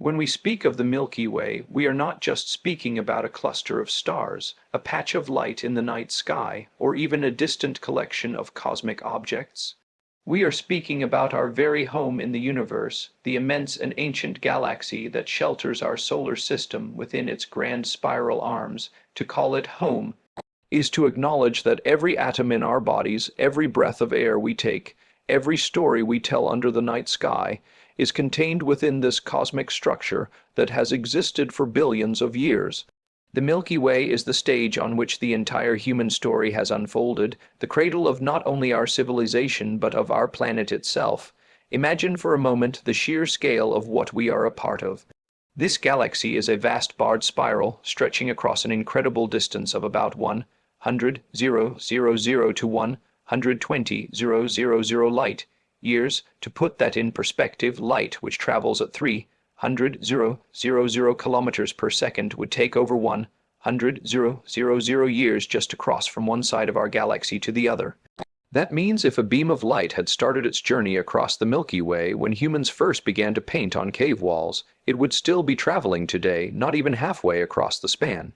When we speak of the Milky Way, we are not just speaking about a cluster of stars, a patch of light in the night sky, or even a distant collection of cosmic objects. We are speaking about our very home in the universe, the immense and ancient galaxy that shelters our solar system within its grand spiral arms. To call it home is to acknowledge that every atom in our bodies, every breath of air we take, every story we tell under the night sky, is contained within this cosmic structure that has existed for billions of years. The Milky Way is the stage on which the entire human story has unfolded, the cradle of not only our civilization but of our planet itself. Imagine for a moment the sheer scale of what we are a part of. This galaxy is a vast barred spiral stretching across an incredible distance of about 100,000 to 120,000 light years. To put that in perspective, light, which travels at 300,000 kilometers per second, would take over 100,000 years just to cross from one side of our galaxy to the other. That means if a beam of light had started its journey across the Milky Way when humans first began to paint on cave walls, it would still be traveling today, not even halfway across the span.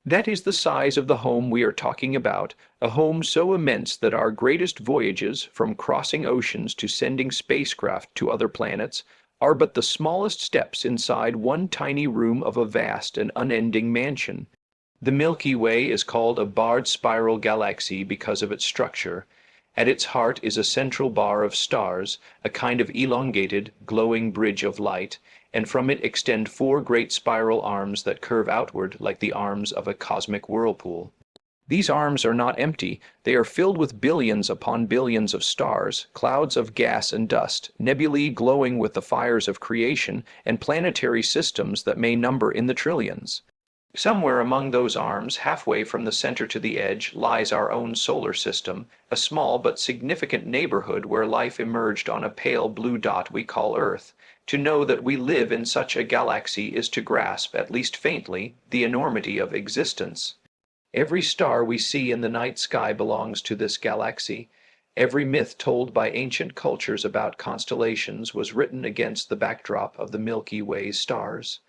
That is the size of the home we are talking about, a home so immense that our greatest voyages, from crossing oceans to sending spacecraft to other planets, are but the smallest steps inside one tiny room of a vast and unending mansion. The Milky Way is called a barred spiral galaxy because of its structure. At its heart is a central bar of stars, a kind of elongated, glowing bridge of light, and from it extend four great spiral arms that curve outward like the arms of a cosmic whirlpool. These arms are not empty, they are filled with billions upon billions of stars, clouds of gas and dust, nebulae glowing with the fires of creation, and planetary systems that may number in the trillions. Somewhere among those arms, halfway from the center to the edge, lies our own solar system, a small but significant neighborhood where life emerged on a pale blue dot we call Earth. To know that we live in such a galaxy is to grasp, at least faintly, the enormity of existence. Every star we see in the night sky belongs to this galaxy. Every myth told by ancient cultures about constellations was written against the backdrop of the Milky Way's stars.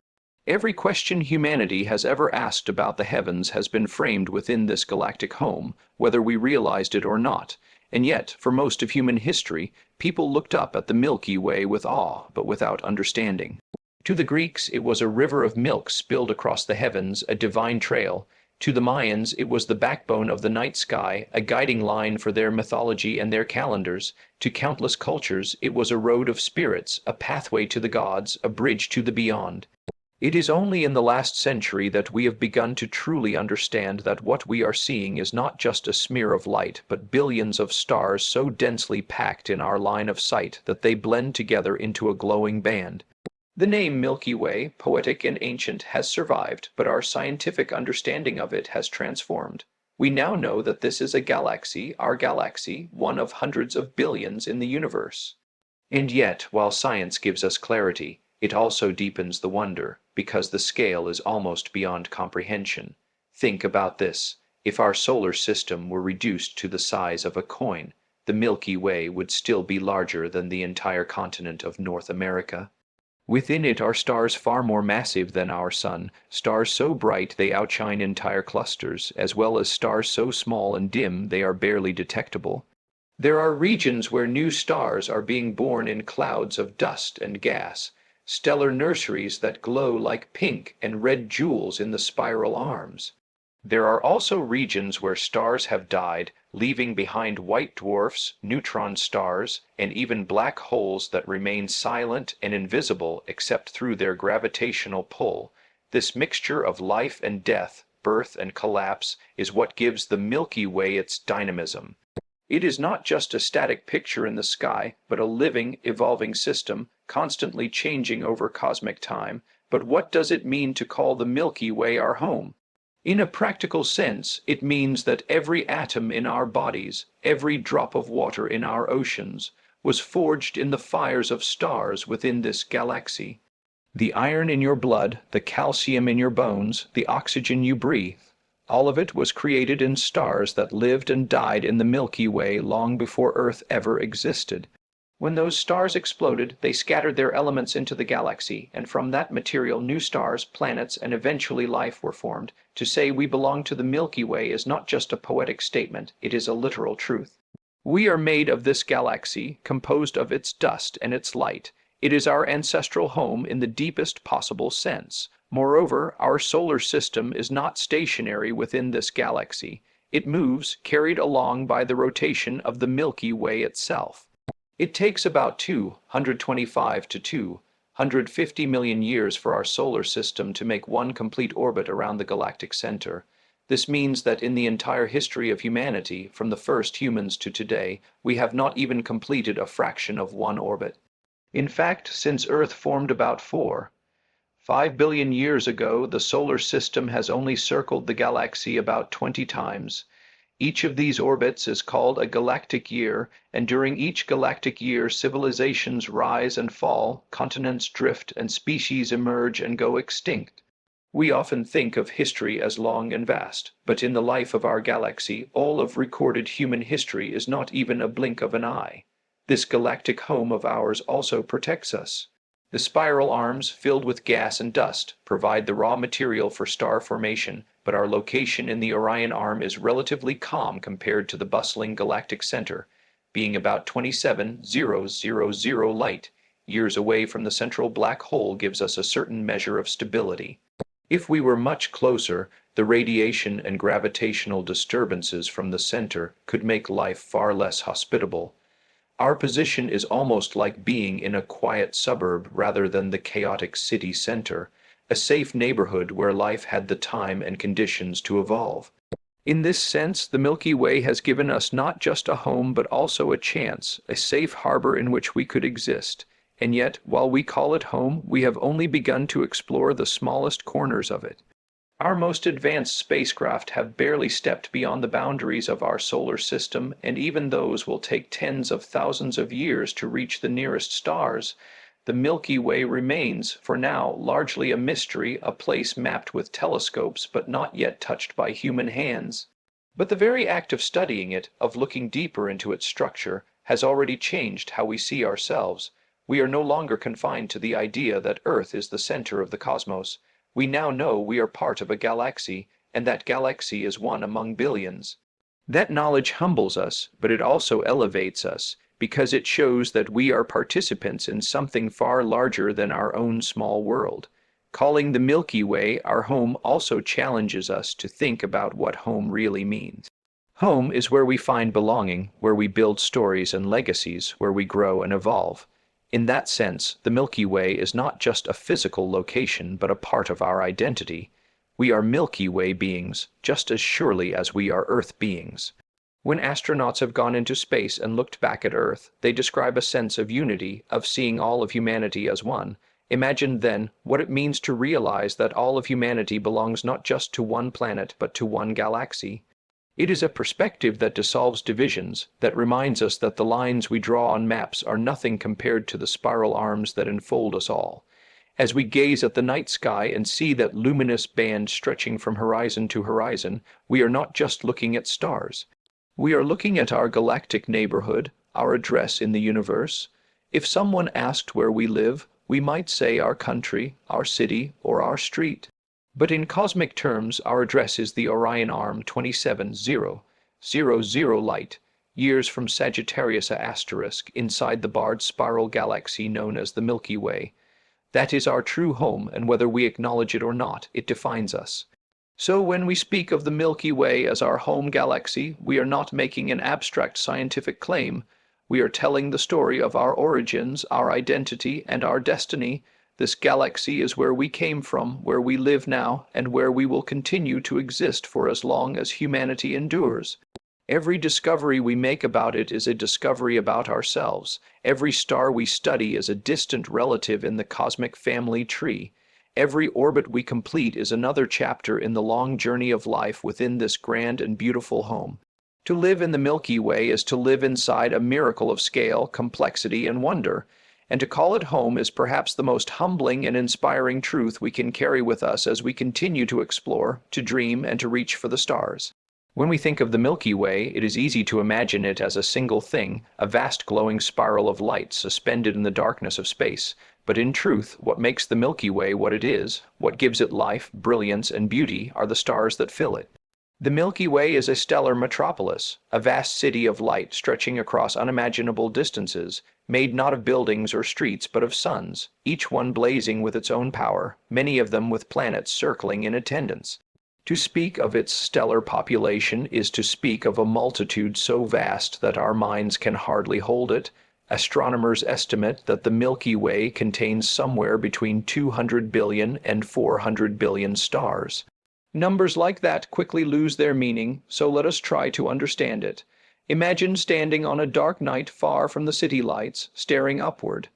Every question humanity has ever asked about the heavens has been framed within this galactic home, whether we realized it or not. And yet, for most of human history, people looked up at the Milky Way with awe, but without understanding. To the Greeks, it was a river of milk spilled across the heavens, a divine trail. To the Mayans, it was the backbone of the night sky, a guiding line for their mythology and their calendars. To countless cultures, it was a road of spirits, a pathway to the gods, a bridge to the beyond. It is only in the last century that we have begun to truly understand that what we are seeing is not just a smear of light, but billions of stars so densely packed in our line of sight that they blend together into a glowing band. The name Milky Way, poetic and ancient, has survived, but our scientific understanding of it has transformed. We now know that this is a galaxy, our galaxy, one of hundreds of billions in the universe. And yet, while science gives us clarity, it also deepens the wonder, because the scale is almost beyond comprehension. Think about this. If our solar system were reduced to the size of a coin, the Milky Way would still be larger than the entire continent of North America. Within it are stars far more massive than our Sun, stars so bright they outshine entire clusters, as well as stars so small and dim they are barely detectable. There are regions where new stars are being born in clouds of dust and gas, stellar nurseries that glow like pink and red jewels in the spiral arms. There are also regions where stars have died, leaving behind white dwarfs, neutron stars, and even black holes that remain silent and invisible except through their gravitational pull. This mixture of life and death, birth and collapse, is what gives the Milky Way its dynamism. It is not just a static picture in the sky, but a living, evolving system, constantly changing over cosmic time. But what does it mean to call the Milky Way our home? In a practical sense, it means that every atom in our bodies, every drop of water in our oceans, was forged in the fires of stars within this galaxy. The iron in your blood, the calcium in your bones, the oxygen you breathe, all of it was created in stars that lived and died in the Milky Way long before Earth ever existed. When those stars exploded, they scattered their elements into the galaxy, and from that material new stars, planets, and eventually life were formed. To say we belong to the Milky Way is not just a poetic statement, it is a literal truth. We are made of this galaxy, composed of its dust and its light. It is our ancestral home in the deepest possible sense. Moreover, our solar system is not stationary within this galaxy. It moves, carried along by the rotation of the Milky Way itself. It takes about 225 to 250 million years for our solar system to make one complete orbit around the galactic center. This means that in the entire history of humanity, from the first humans to today, we have not even completed a fraction of one orbit. In fact, since Earth formed about 5 billion years ago, the solar system has only circled the galaxy about 20 times. Each of these orbits is called a galactic year, and during each galactic year civilizations rise and fall, continents drift, and species emerge and go extinct. We often think of history as long and vast, but in the life of our galaxy, all of recorded human history is not even a blink of an eye. This galactic home of ours also protects us. The spiral arms, filled with gas and dust, provide the raw material for star formation, but our location in the Orion Arm is relatively calm compared to the bustling galactic center, being about 27,000 light years away from the central black hole gives us a certain measure of stability. If we were much closer, the radiation and gravitational disturbances from the center could make life far less hospitable. Our position is almost like being in a quiet suburb rather than the chaotic city center, a safe neighborhood where life had the time and conditions to evolve. In this sense, the Milky Way has given us not just a home but also a chance, a safe harbor in which we could exist. And yet, while we call it home, we have only begun to explore the smallest corners of it. Our most advanced spacecraft have barely stepped beyond the boundaries of our solar system, and even those will take tens of thousands of years to reach the nearest stars. The Milky Way remains, for now, largely a mystery, a place mapped with telescopes but not yet touched by human hands. But the very act of studying it, of looking deeper into its structure, has already changed how we see ourselves. We are no longer confined to the idea that Earth is the center of the cosmos. We now know we are part of a galaxy, and that galaxy is one among billions. That knowledge humbles us, but it also elevates us, because it shows that we are participants in something far larger than our own small world. Calling the Milky Way our home also challenges us to think about what home really means. Home is where we find belonging, where we build stories and legacies, where we grow and evolve. In that sense, the Milky Way is not just a physical location, but a part of our identity. We are Milky Way beings, just as surely as we are Earth beings. When astronauts have gone into space and looked back at Earth, they describe a sense of unity, of seeing all of humanity as one. Imagine then what it means to realize that all of humanity belongs not just to one planet, but to one galaxy. It is a perspective that dissolves divisions, that reminds us that the lines we draw on maps are nothing compared to the spiral arms that enfold us all. As we gaze at the night sky and see that luminous band stretching from horizon to horizon, we are not just looking at stars. We are looking at our galactic neighborhood, our address in the universe. If someone asked where we live, we might say our country, our city, or our street. But in cosmic terms, our address is the Orion Arm 27,000 light years from Sagittarius Asterisk inside the barred spiral galaxy known as the Milky Way. That is our true home, and whether we acknowledge it or not, it defines us. So when we speak of the Milky Way as our home galaxy, we are not making an abstract scientific claim. We are telling the story of our origins, our identity, and our destiny. This galaxy is where we came from, where we live now, and where we will continue to exist for as long as humanity endures. Every discovery we make about it is a discovery about ourselves. Every star we study is a distant relative in the cosmic family tree. Every orbit we complete is another chapter in the long journey of life within this grand and beautiful home. To live in the Milky Way is to live inside a miracle of scale, complexity, and wonder. And to call it home is perhaps the most humbling and inspiring truth we can carry with us as we continue to explore, to dream, and to reach for the stars. When we think of the Milky Way, it is easy to imagine it as a single thing, a vast glowing spiral of light suspended in the darkness of space. But in truth, what makes the Milky Way what it is, what gives it life, brilliance, and beauty, are the stars that fill it. The Milky Way is a stellar metropolis, a vast city of light stretching across unimaginable distances, made not of buildings or streets but of suns, each one blazing with its own power, many of them with planets circling in attendance. To speak of its stellar population is to speak of a multitude so vast that our minds can hardly hold it. Astronomers estimate that the Milky Way contains somewhere between 200 billion and 400 billion stars. Numbers like that quickly lose their meaning, so let us try to understand it. Imagine standing on a dark night far from the city lights, staring upward.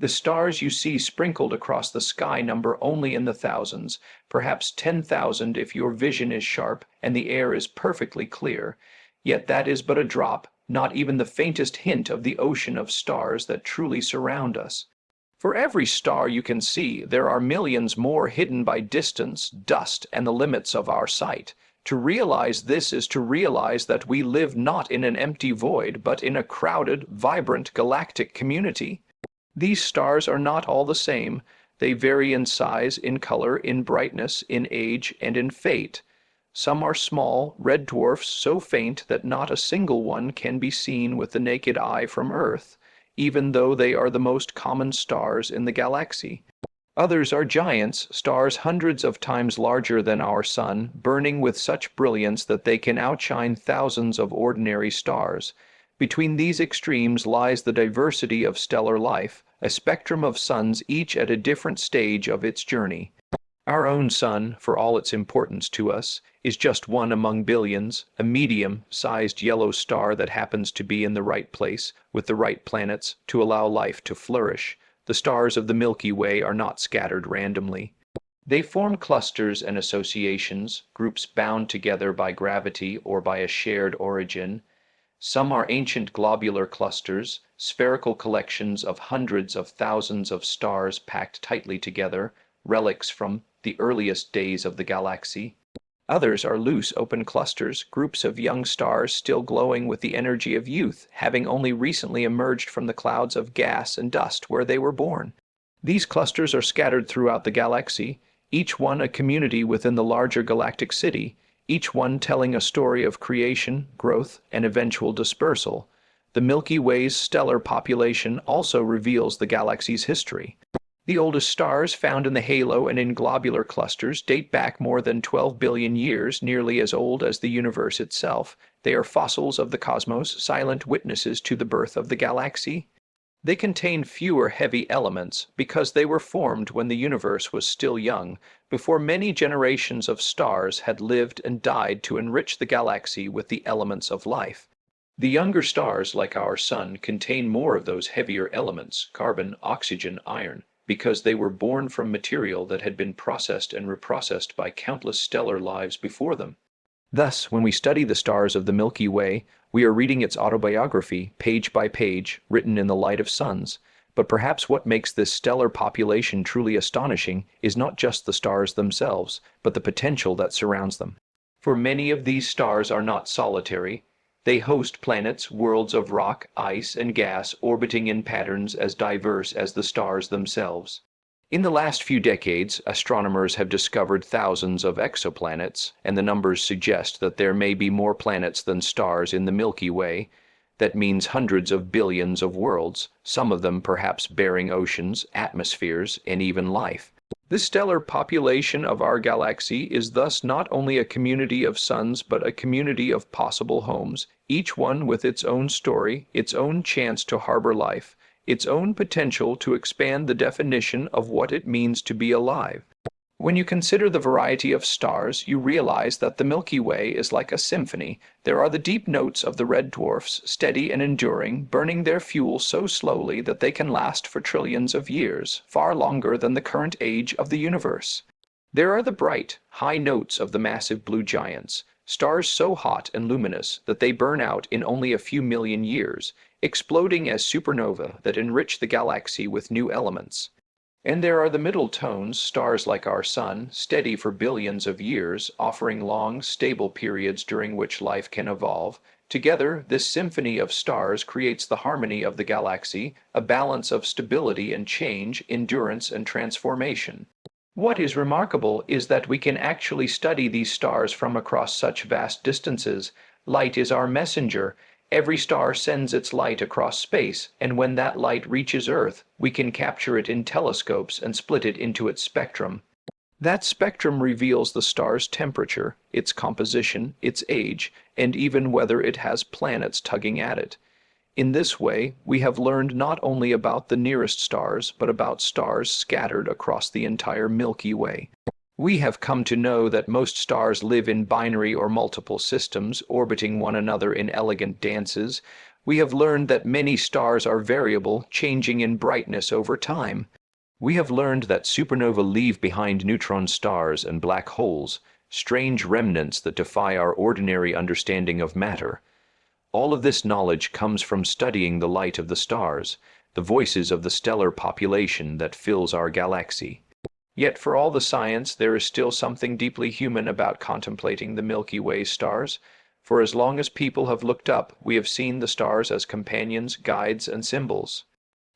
The stars you see sprinkled across the sky number only in the thousands, perhaps 10,000 if your vision is sharp and the air is perfectly clear. Yet that is but a drop, not even the faintest hint of the ocean of stars that truly surround us. For every star you can see, there are millions more hidden by distance, dust, and the limits of our sight. To realize this is to realize that we live not in an empty void, but in a crowded, vibrant galactic community. These stars are not all the same. They vary in size, in color, in brightness, in age, and in fate. Some are small, red dwarfs so faint that not a single one can be seen with the naked eye from Earth, even though they are the most common stars in the galaxy. Others are giants, stars hundreds of times larger than our sun, burning with such brilliance that they can outshine thousands of ordinary stars. Between these extremes lies the diversity of stellar life, a spectrum of suns each at a different stage of its journey. Our own sun, for all its importance to us, is just one among billions, a medium-sized yellow star that happens to be in the right place, with the right planets, to allow life to flourish. The stars of the Milky Way are not scattered randomly. They form clusters and associations, groups bound together by gravity or by a shared origin. Some are ancient globular clusters, spherical collections of hundreds of thousands of stars packed tightly together, relics from the earliest days of the galaxy. Others are loose open clusters, groups of young stars still glowing with the energy of youth, having only recently emerged from the clouds of gas and dust where they were born. These clusters are scattered throughout the galaxy, each one a community within the larger galactic city, each one telling a story of creation, growth, and eventual dispersal. The Milky Way's stellar population also reveals the galaxy's history. The oldest stars found in the halo and in globular clusters date back more than 12 billion years, nearly as old as the universe itself. They are fossils of the cosmos, silent witnesses to the birth of the galaxy. They contain fewer heavy elements because they were formed when the universe was still young, before many generations of stars had lived and died to enrich the galaxy with the elements of life. The younger stars, like our sun, contain more of those heavier elements, carbon, oxygen, iron, because they were born from material that had been processed and reprocessed by countless stellar lives before them. Thus, when we study the stars of the Milky Way, we are reading its autobiography, page by page, written in the light of suns. But perhaps what makes this stellar population truly astonishing is not just the stars themselves, but the potential that surrounds them. For many of these stars are not solitary. They host planets, worlds of rock, ice, and gas orbiting in patterns as diverse as the stars themselves. In the last few decades, astronomers have discovered thousands of exoplanets, and the numbers suggest that there may be more planets than stars in the Milky Way. That means hundreds of billions of worlds, some of them perhaps bearing oceans, atmospheres, and even life. The stellar population of our galaxy is thus not only a community of suns, but a community of possible homes, each one with its own story, its own chance to harbor life, its own potential to expand the definition of what it means to be alive. When you consider the variety of stars, you realize that the Milky Way is like a symphony. There are the deep notes of the red dwarfs, steady and enduring, burning their fuel so slowly that they can last for trillions of years, far longer than the current age of the universe. There are the bright, high notes of the massive blue giants, stars so hot and luminous that they burn out in only a few million years, exploding as supernovae that enrich the galaxy with new elements. And there are the middle tones, stars like our Sun, steady for billions of years, offering long, stable periods during which life can evolve. Together, this symphony of stars creates the harmony of the galaxy, a balance of stability and change, endurance and transformation. What is remarkable is that we can actually study these stars from across such vast distances. Light is our messenger. Every star sends its light across space, and when that light reaches Earth, we can capture it in telescopes and split it into its spectrum. That spectrum reveals the star's temperature, its composition, its age, and even whether it has planets tugging at it. In this way, we have learned not only about the nearest stars, but about stars scattered across the entire Milky Way. We have come to know that most stars live in binary or multiple systems, orbiting one another in elegant dances. We have learned that many stars are variable, changing in brightness over time. We have learned that supernovae leave behind neutron stars and black holes, strange remnants that defy our ordinary understanding of matter. All of this knowledge comes from studying the light of the stars, the voices of the stellar population that fills our galaxy. Yet for all the science, there is still something deeply human about contemplating the Milky Way stars. For as long as people have looked up, we have seen the stars as companions, guides, and symbols.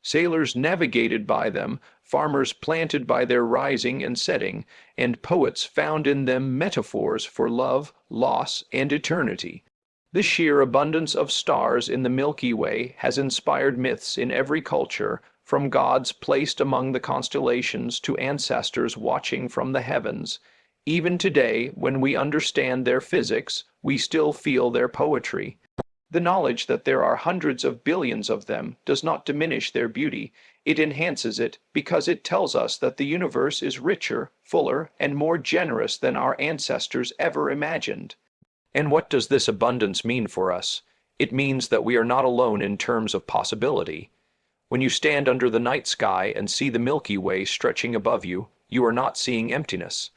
Sailors navigated by them, farmers planted by their rising and setting, and poets found in them metaphors for love, loss, and eternity. The sheer abundance of stars in the Milky Way has inspired myths in every culture, from gods placed among the constellations to ancestors watching from the heavens. Even today, when we understand their physics, we still feel their poetry. The knowledge that there are hundreds of billions of them does not diminish their beauty, it enhances it because it tells us that the universe is richer, fuller, and more generous than our ancestors ever imagined. And what does this abundance mean for us? It means that we are not alone in terms of possibility. When you stand under the night sky and see the Milky Way stretching above you, you are not seeing emptiness.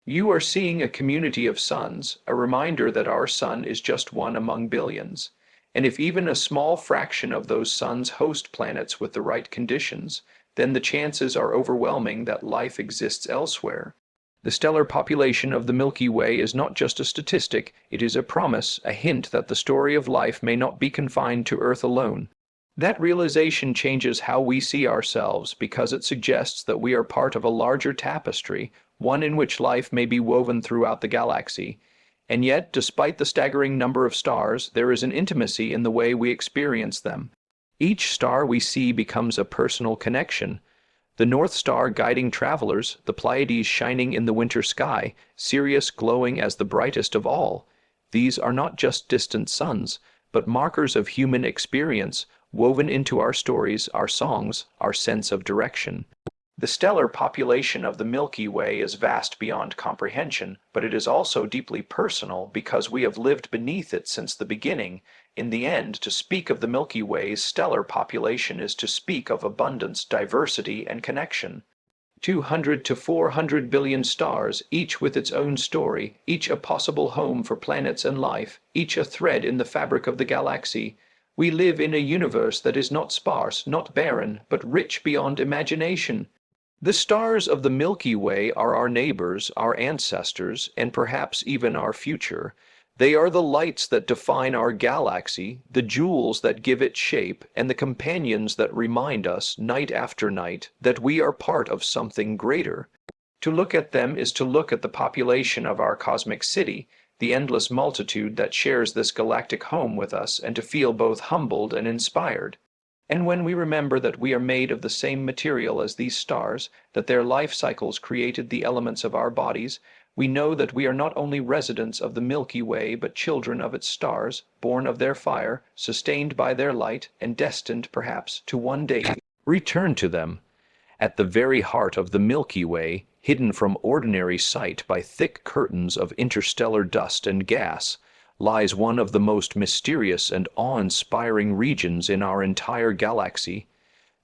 You are seeing a community of suns, a reminder that our sun is just one among billions. And if even a small fraction of those suns host planets with the right conditions, then the chances are overwhelming that life exists elsewhere. The stellar population of the Milky Way is not just a statistic, it is a promise, a hint that the story of life may not be confined to Earth alone. That realization changes how we see ourselves because it suggests that we are part of a larger tapestry, one in which life may be woven throughout the galaxy. And yet, despite the staggering number of stars, there is an intimacy in the way we experience them. Each star we see becomes a personal connection. The North Star guiding travelers, the Pleiades shining in the winter sky, Sirius glowing as the brightest of all. These are not just distant suns, but markers of human experience, woven into our stories, our songs, our sense of direction. The stellar population of the Milky Way is vast beyond comprehension, but it is also deeply personal because we have lived beneath it since the beginning. In the end, to speak of the Milky Way's stellar population is to speak of abundance, diversity, and connection. 200 to 400 billion stars, each with its own story, each a possible home for planets and life, each a thread in the fabric of the galaxy. We live in a universe that is not sparse, not barren, but rich beyond imagination. The stars of the Milky Way are our neighbors, our ancestors, and perhaps even our future. They are the lights that define our galaxy, the jewels that give it shape, and the companions that remind us, night after night, that we are part of something greater. To look at them is to look at the population of our cosmic city, the endless multitude that shares this galactic home with us, and to feel both humbled and inspired. And when we remember that we are made of the same material as these stars, that their life cycles created the elements of our bodies, we know that we are not only residents of the Milky Way, but children of its stars, born of their fire, sustained by their light, and destined, perhaps, to one day return to them. At the very heart of the Milky Way, hidden from ordinary sight by thick curtains of interstellar dust and gas, lies one of the most mysterious and awe-inspiring regions in our entire galaxy,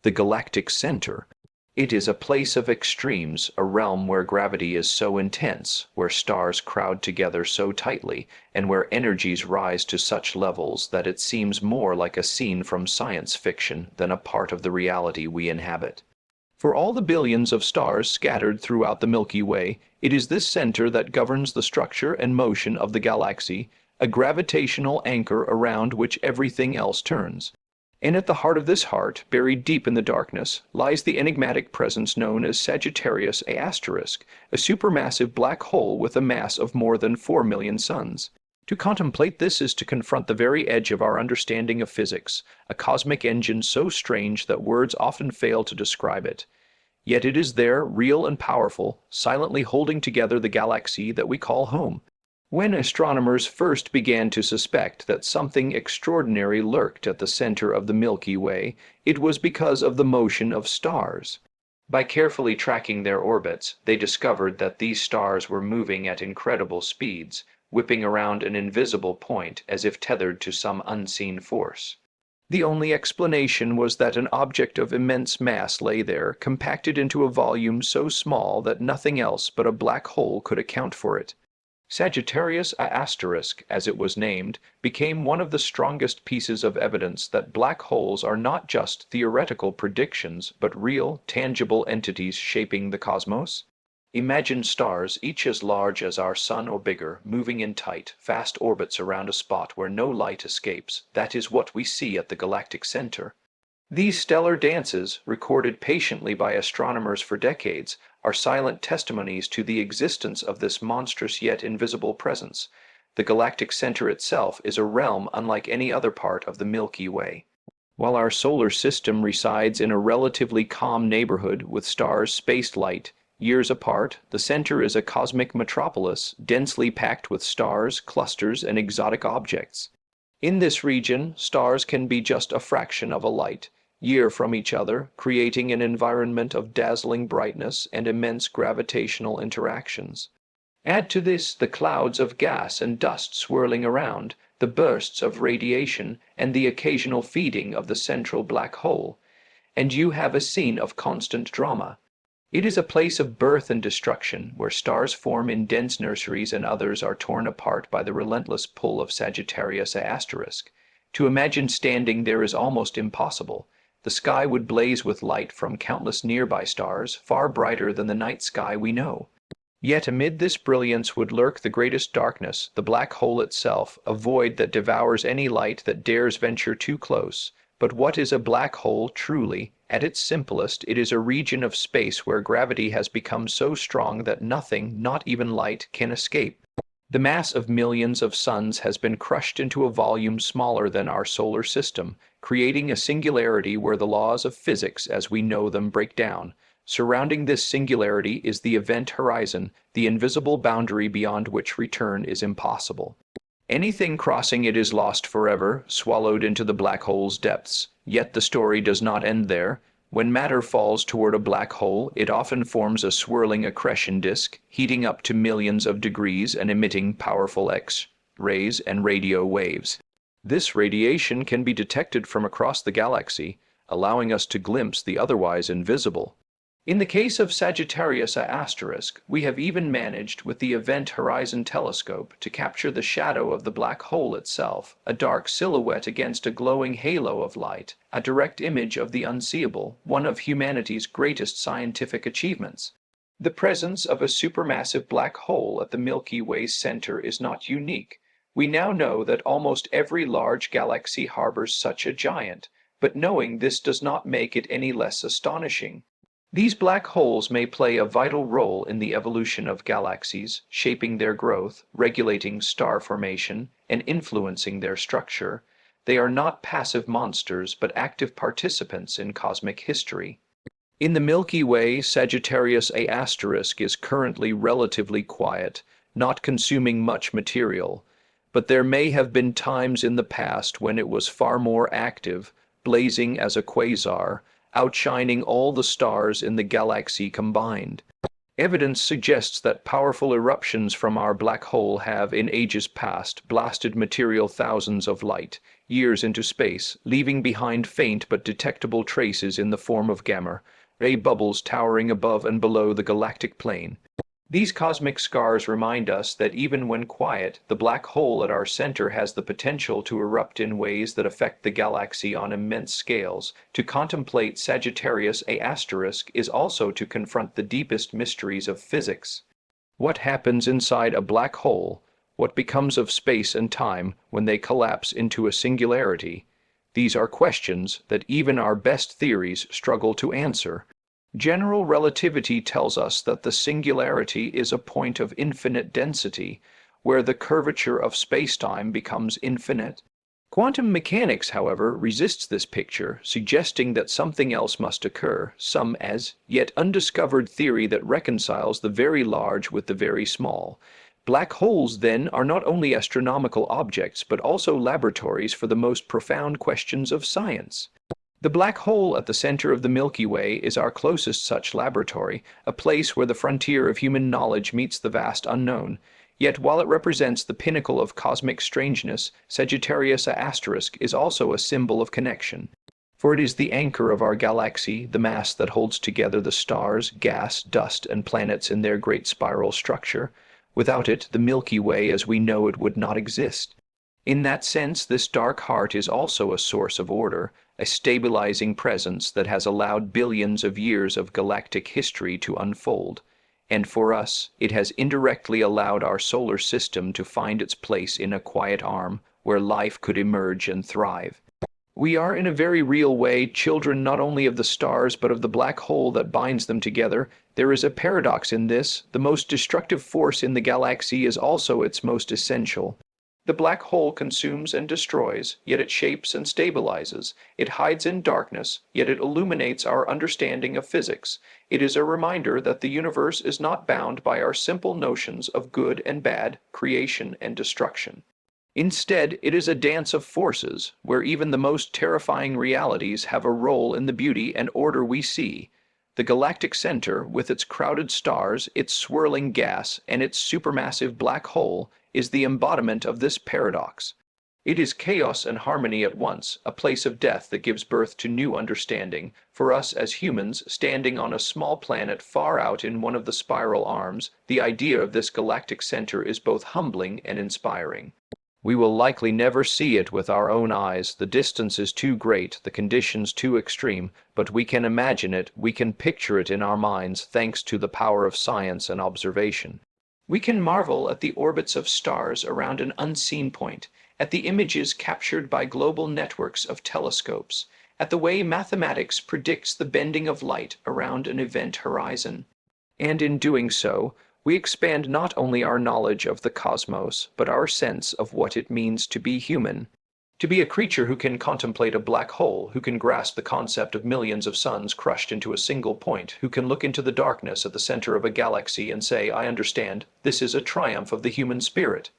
the galactic center. It is a place of extremes, a realm where gravity is so intense, where stars crowd together so tightly, and where energies rise to such levels that it seems more like a scene from science fiction than a part of the reality we inhabit. For all the billions of stars scattered throughout the Milky Way, it is this center that governs the structure and motion of the galaxy, a gravitational anchor around which everything else turns. And at the heart of this heart, buried deep in the darkness, lies the enigmatic presence known as Sagittarius A*, a supermassive black hole with a mass of more than 4 million suns. To contemplate this is to confront the very edge of our understanding of physics, a cosmic engine so strange that words often fail to describe it. Yet it is there, real and powerful, silently holding together the galaxy that we call home. When astronomers first began to suspect that something extraordinary lurked at the center of the Milky Way, it was because of the motion of stars. By carefully tracking their orbits, they discovered that these stars were moving at incredible speeds, whipping around an invisible point as if tethered to some unseen force. The only explanation was that an object of immense mass lay there, compacted into a volume so small that nothing else but a black hole could account for it. Sagittarius A*, as it was named, became one of the strongest pieces of evidence that black holes are not just theoretical predictions, but real, tangible entities shaping the cosmos. Imagine stars, each as large as our sun or bigger, moving in tight, fast orbits around a spot where no light escapes. That is what we see at the galactic center. These stellar dances, recorded patiently by astronomers for decades, are silent testimonies to the existence of this monstrous yet invisible presence. The galactic center itself is a realm unlike any other part of the Milky Way. While our solar system resides in a relatively calm neighborhood with stars spaced light years apart, the center is a cosmic metropolis, densely packed with stars, clusters, and exotic objects. In this region, stars can be just a fraction of a light year from each other, creating an environment of dazzling brightness and immense gravitational interactions. Add to this the clouds of gas and dust swirling around, the bursts of radiation, and the occasional feeding of the central black hole, and you have a scene of constant drama. It is a place of birth and destruction, where stars form in dense nurseries and others are torn apart by the relentless pull of Sagittarius A*. To imagine standing there is almost impossible. The sky would blaze with light from countless nearby stars, far brighter than the night sky we know. Yet amid this brilliance would lurk the greatest darkness, the black hole itself, a void that devours any light that dares venture too close. But what is a black hole truly? At its simplest, it is a region of space where gravity has become so strong that nothing, not even light, can escape. The mass of millions of suns has been crushed into a volume smaller than our solar system, creating a singularity where the laws of physics as we know them break down. Surrounding this singularity is the event horizon, the invisible boundary beyond which return is impossible. Anything crossing it is lost forever, swallowed into the black hole's depths. Yet the story does not end there. When matter falls toward a black hole, it often forms a swirling accretion disk, heating up to millions of degrees and emitting powerful X-rays and radio waves. This radiation can be detected from across the galaxy, allowing us to glimpse the otherwise invisible. In the case of Sagittarius A*, we have even managed, with the Event Horizon Telescope, to capture the shadow of the black hole itself, a dark silhouette against a glowing halo of light, a direct image of the unseeable, one of humanity's greatest scientific achievements. The presence of a supermassive black hole at the Milky Way's center is not unique. We now know that almost every large galaxy harbors such a giant, but knowing this does not make it any less astonishing. These black holes may play a vital role in the evolution of galaxies, shaping their growth, regulating star formation, and influencing their structure. They are not passive monsters, but active participants in cosmic history. In the Milky Way, Sagittarius A* is currently relatively quiet, not consuming much material, but there may have been times in the past when it was far more active, blazing as a quasar, outshining all the stars in the galaxy combined. Evidence suggests that powerful eruptions from our black hole have, in ages past, blasted material thousands of light years into space, leaving behind faint but detectable traces in the form of gamma ray bubbles towering above and below the galactic plane. These cosmic scars remind us that even when quiet, the black hole at our center has the potential to erupt in ways that affect the galaxy on immense scales. To contemplate Sagittarius A** is also to confront the deepest mysteries of physics. What happens inside a black hole? What becomes of space and time when they collapse into a singularity? These are questions that even our best theories struggle to answer. General relativity tells us that the singularity is a point of infinite density, where the curvature of spacetime becomes infinite. Quantum mechanics, however, resists this picture, suggesting that something else must occur, some as yet undiscovered theory that reconciles the very large with the very small. Black holes, then, are not only astronomical objects, but also laboratories for the most profound questions of science. The black hole at the center of the Milky Way is our closest such laboratory, a place where the frontier of human knowledge meets the vast unknown. Yet while it represents the pinnacle of cosmic strangeness, Sagittarius A* is also a symbol of connection. For it is the anchor of our galaxy, the mass that holds together the stars, gas, dust, and planets in their great spiral structure. Without it, the Milky Way as we know it would not exist. In that sense, this dark heart is also a source of order, a stabilizing presence that has allowed billions of years of galactic history to unfold. And for us, it has indirectly allowed our solar system to find its place in a quiet arm where life could emerge and thrive. We are in a very real way children not only of the stars but of the black hole that binds them together. There is a paradox in this: the most destructive force in the galaxy is also its most essential. The black hole consumes and destroys, yet it shapes and stabilizes. It hides in darkness, yet it illuminates our understanding of physics. It is a reminder that the universe is not bound by our simple notions of good and bad, creation and destruction. Instead, it is a dance of forces, where even the most terrifying realities have a role in the beauty and order we see. The galactic center, with its crowded stars, its swirling gas, and its supermassive black hole, is the embodiment of this paradox. It is chaos and harmony at once, a place of death that gives birth to new understanding. For us as humans, standing on a small planet far out in one of the spiral arms, the idea of this galactic center is both humbling and inspiring. We will likely never see it with our own eyes. The distance is too great, the conditions too extreme, but we can imagine it, we can picture it in our minds thanks to the power of science and observation. We can marvel at the orbits of stars around an unseen point, at the images captured by global networks of telescopes, at the way mathematics predicts the bending of light around an event horizon. And in doing so, we expand not only our knowledge of the cosmos, but our sense of what it means to be human. To be a creature who can contemplate a black hole, who can grasp the concept of millions of suns crushed into a single point, who can look into the darkness at the center of a galaxy and say, "I understand," this is a triumph of the human spirit.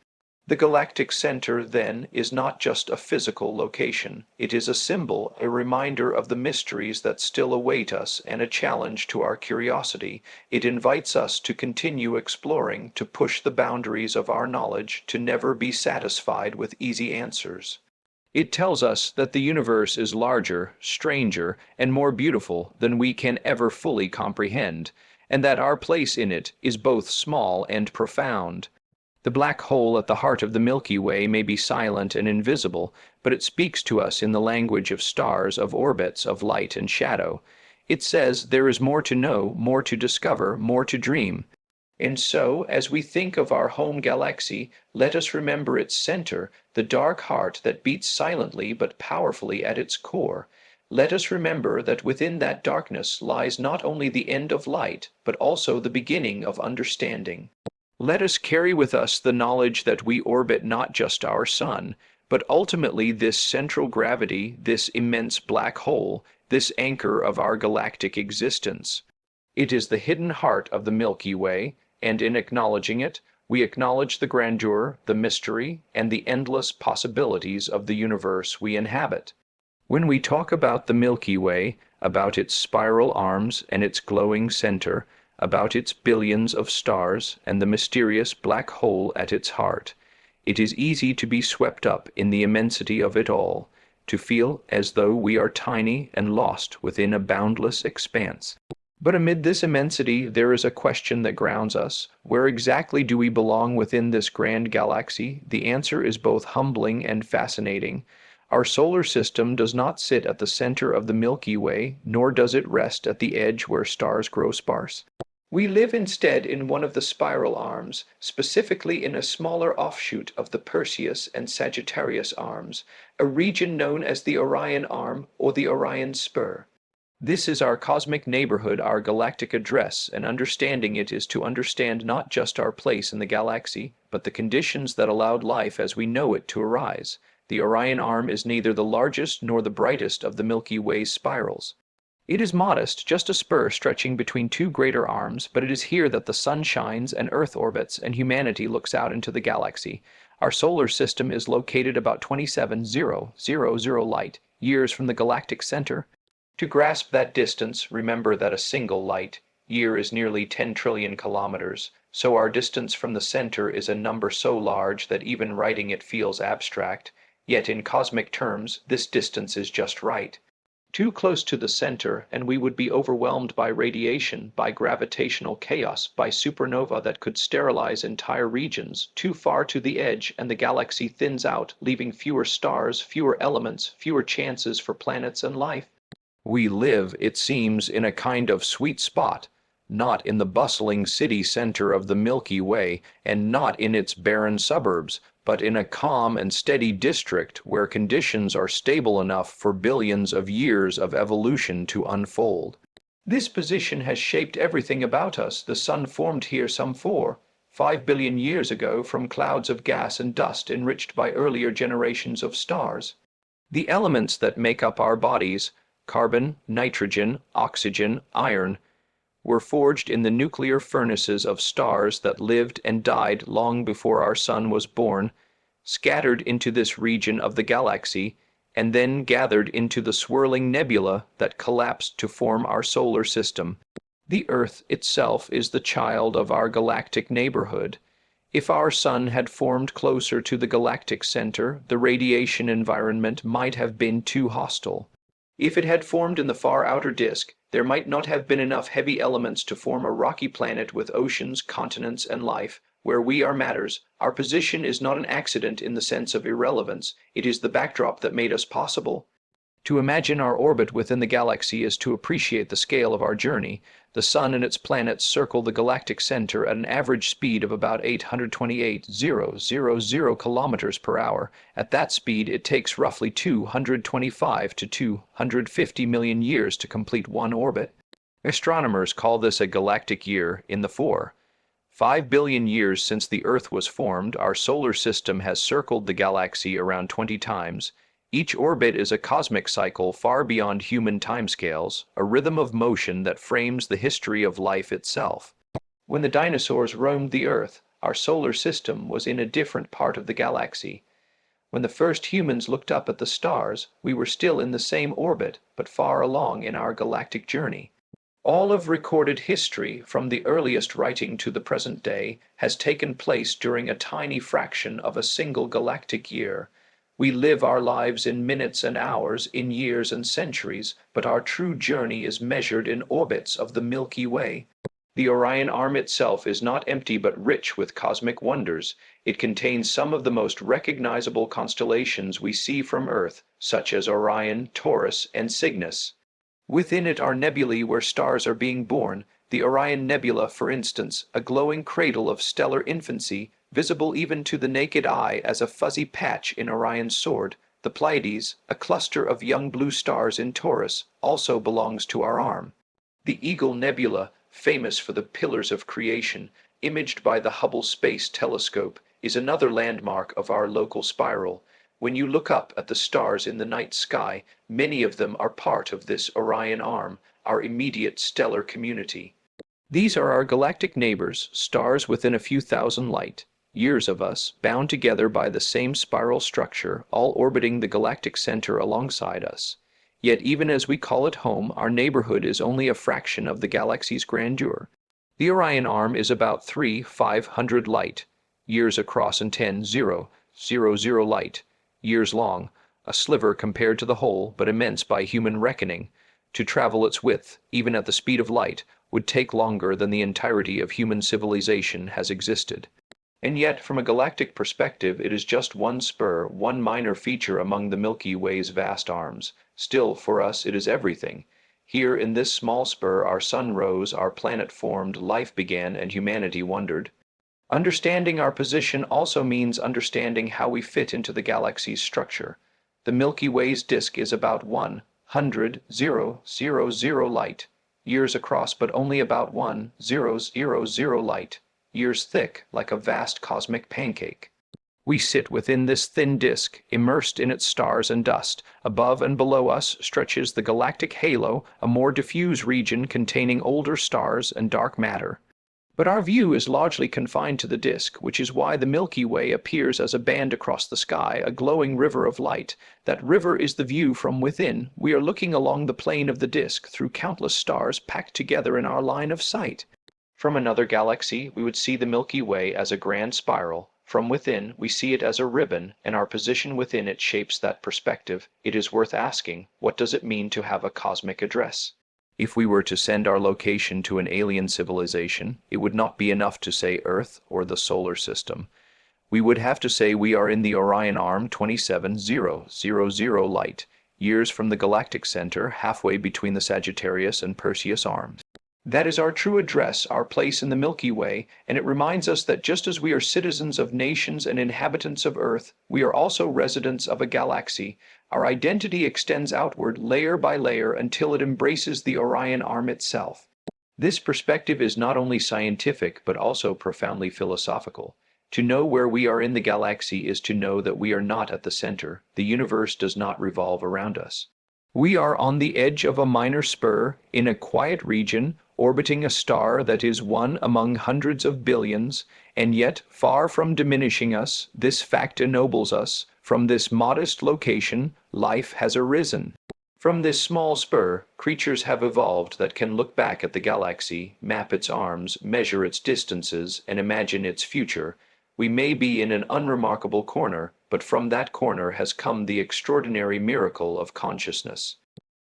The galactic center, then, is not just a physical location. It is a symbol, a reminder of the mysteries that still await us, and a challenge to our curiosity. It invites us to continue exploring, to push the boundaries of our knowledge, to never be satisfied with easy answers. It tells us that the universe is larger, stranger, and more beautiful than we can ever fully comprehend, and that our place in it is both small and profound. The black hole at the heart of the Milky Way may be silent and invisible, but it speaks to us in the language of stars, of orbits, of light and shadow. It says there is more to know, more to discover, more to dream. And so, as we think of our home galaxy, let us remember its center, the dark heart that beats silently but powerfully at its core. Let us remember that within that darkness lies not only the end of light, but also the beginning of understanding. Let us carry with us the knowledge that we orbit not just our sun, but ultimately this central gravity, this immense black hole, this anchor of our galactic existence. It is the hidden heart of the Milky Way, and in acknowledging it, we acknowledge the grandeur, the mystery, and the endless possibilities of the universe we inhabit. When we talk about the Milky Way, about its spiral arms and its glowing center, about its billions of stars and the mysterious black hole at its heart, it is easy to be swept up in the immensity of it all, to feel as though we are tiny and lost within a boundless expanse. But amid this immensity, there is a question that grounds us. Where exactly do we belong within this grand galaxy? The answer is both humbling and fascinating. Our solar system does not sit at the center of the Milky Way, nor does it rest at the edge where stars grow sparse. We live instead in one of the spiral arms, specifically in a smaller offshoot of the Perseus and Sagittarius arms, a region known as the Orion Arm or the Orion Spur. This is our cosmic neighborhood, our galactic address, and understanding it is to understand not just our place in the galaxy, but the conditions that allowed life as we know it to arise. The Orion Arm is neither the largest nor the brightest of the Milky Way's spirals. It is modest, just a spur stretching between two greater arms, but it is here that the sun shines and Earth orbits and humanity looks out into the galaxy. Our solar system is located about 27,000 light years from the galactic center. To grasp that distance, remember that a single light year is nearly 10 trillion kilometers, so our distance from the center is a number so large that even writing it feels abstract, yet in cosmic terms, this distance is just right. Too close to the center, and we would be overwhelmed by radiation, by gravitational chaos, by supernova that could sterilize entire regions. Too far to the edge, and the galaxy thins out, leaving fewer stars, fewer elements, fewer chances for planets and life. We live, it seems, in a kind of sweet spot, not in the bustling city center of the Milky Way, and not in its barren suburbs, but in a calm and steady district where conditions are stable enough for billions of years of evolution to unfold. This position has shaped everything about us. The sun formed here some 5 billion years ago from clouds of gas and dust enriched by earlier generations of stars. The elements that make up our bodies, carbon, nitrogen, oxygen, iron, were forged in the nuclear furnaces of stars that lived and died long before our sun was born, scattered into this region of the galaxy, and then gathered into the swirling nebula that collapsed to form our solar system. The Earth itself is the child of our galactic neighborhood. If our sun had formed closer to the galactic center, the radiation environment might have been too hostile. If it had formed in the far outer disk, there might not have been enough heavy elements to form a rocky planet with oceans, continents, and life. Where we are matters, our position is not an accident in the sense of irrelevance, it is the backdrop that made us possible. To imagine our orbit within the galaxy is to appreciate the scale of our journey. The sun and its planets circle the galactic center at an average speed of about 828,000 kilometers per hour. At that speed, it takes roughly 225 to 250 million years to complete one orbit. Astronomers call this a galactic year. In the 5 billion years since the Earth was formed, our solar system has circled the galaxy around 20 times. Each orbit is a cosmic cycle far beyond human timescales, a rhythm of motion that frames the history of life itself. When the dinosaurs roamed the Earth, our solar system was in a different part of the galaxy. When the first humans looked up at the stars, we were still in the same orbit, but far along in our galactic journey. All of recorded history, from the earliest writing to the present day, has taken place during a tiny fraction of a single galactic year. We live our lives in minutes and hours, in years and centuries, but our true journey is measured in orbits of the Milky Way. The Orion Arm itself is not empty but rich with cosmic wonders. It contains some of the most recognizable constellations we see from Earth, such as Orion, Taurus, and Cygnus. Within it are nebulae where stars are being born, the Orion Nebula, for instance, a glowing cradle of stellar infancy, visible even to the naked eye as a fuzzy patch in Orion's sword. The Pleiades, a cluster of young blue stars in Taurus, also belongs to our arm. The Eagle Nebula, famous for the pillars of creation, imaged by the Hubble Space Telescope, is another landmark of our local spiral. When you look up at the stars in the night sky, many of them are part of this Orion Arm, our immediate stellar community. These are our galactic neighbors, stars within a few thousand light years of us, bound together by the same spiral structure, all orbiting the galactic center alongside us. Yet even as we call it home, our neighborhood is only a fraction of the galaxy's grandeur. The Orion Arm is about 500 light years across and 10,000 light years long, a sliver compared to the whole, but immense by human reckoning. To travel its width, even at the speed of light, would take longer than the entirety of human civilization has existed. And yet, from a galactic perspective, it is just one spur, one minor feature among the Milky Way's vast arms. Still, for us, it is everything. Here, in this small spur, our sun rose, our planet formed, life began, and humanity wondered. Understanding our position also means understanding how we fit into the galaxy's structure. The Milky Way's disk is about 100,000 light years across, but only about 1,000 light years thick, like a vast cosmic pancake. We sit within this thin disk, immersed in its stars and dust. Above and below us stretches the galactic halo, a more diffuse region containing older stars and dark matter. But our view is largely confined to the disk, which is why the Milky Way appears as a band across the sky, a glowing river of light. That river is the view from within. We are looking along the plane of the disk, through countless stars packed together in our line of sight. From another galaxy, we would see the Milky Way as a grand spiral. From within, we see it as a ribbon, and our position within it shapes that perspective. It is worth asking, what does it mean to have a cosmic address? If we were to send our location to an alien civilization, it would not be enough to say Earth or the solar system. We would have to say we are in the Orion Arm 27000 light years from the galactic center, halfway between the Sagittarius and Perseus arms. That is our true address, our place in the Milky Way, and it reminds us that just as we are citizens of nations and inhabitants of Earth, we are also residents of a galaxy. Our identity extends outward, layer by layer, until it embraces the Orion Arm itself. This perspective is not only scientific, but also profoundly philosophical. To know where we are in the galaxy is to know that we are not at the center. The universe does not revolve around us. We are on the edge of a minor spur, in a quiet region, orbiting a star that is one among hundreds of billions, and yet, far from diminishing us, this fact ennobles us. From this modest location, life has arisen. From this small spur, creatures have evolved that can look back at the galaxy, map its arms, measure its distances, and imagine its future. We may be in an unremarkable corner, but from that corner has come the extraordinary miracle of consciousness.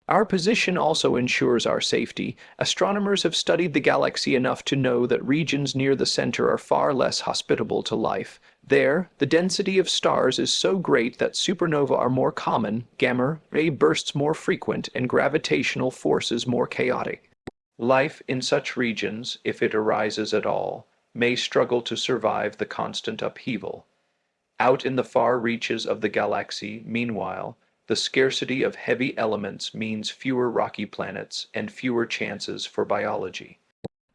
Our position also ensures our safety. Astronomers have studied the galaxy enough to know that regions near the center are far less hospitable to life. There, the density of stars is so great that supernovae are more common, gamma ray bursts more frequent, and gravitational forces more chaotic. Life in such regions, if it arises at all, may struggle to survive the constant upheaval. Out in the far reaches of the galaxy, meanwhile, the scarcity of heavy elements means fewer rocky planets and fewer chances for biology.